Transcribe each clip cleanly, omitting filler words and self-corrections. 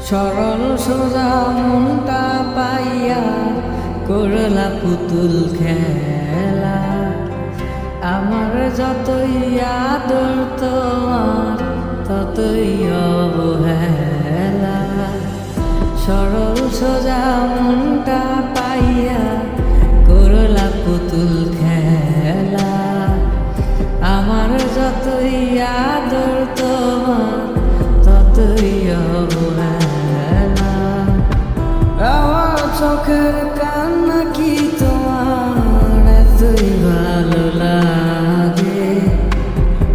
সরল সোজা মনটা পাইয়া করলা পুতুল খেলা। আমার যতই আদর তোমার ততই অবহেলা। সরল সোজা মনটা পাইয়া করলা পুতুল খেলা। আমার যতই আদর তোমার ততই অবহেলা। আমার চোখের কান্না কি তোমার এতই ভালো লাগে?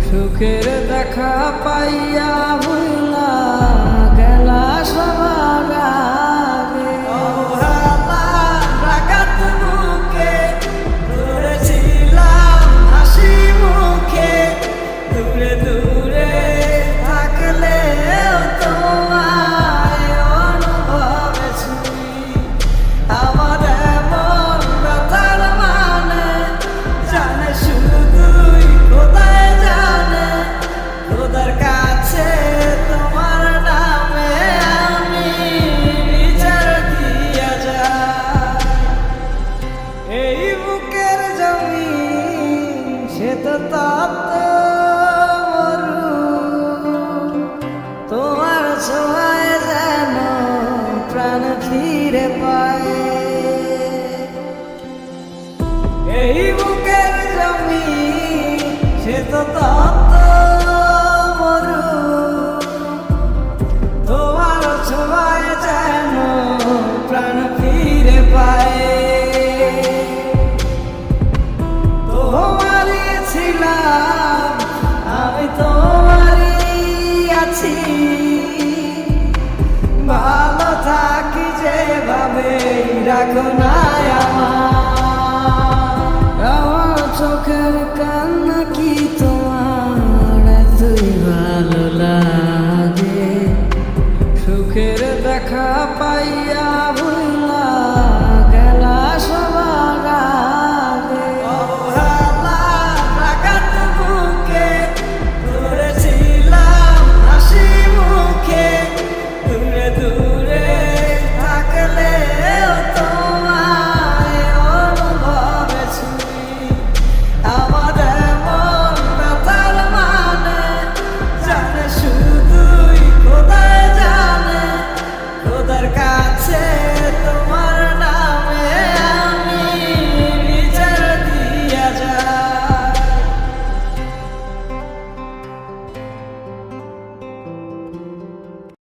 সুখের দেখা পাইয়া ভুলা গেলা সবার আগে। রাগাত মুখে ধরেছিলাম হাসি মুখে, দূরে দূরে থাকলেও তোমায় অনুভবে ছুঁই। আমার এমন ব্যথার মানে জানে শুধুই খোদাই জানে। খোদার কাছে তোমার নামে আমি বিচার দিয়া যাই। এই বুকের জমিন সে তো তপ্ত মরু, তোমার ছোঁয়ায় যেন প্রাণ ফিরে পায়। এই বুকের জমিন সে তো তপ্ত মরু, তোমার ছোঁয়ায় যেন প্রাণ ফিরে পায়। তোমারই ছিলাম আমি, তোমারই আছি। ভালো থাকি যেভাবে রাখো না আমার চোখের কান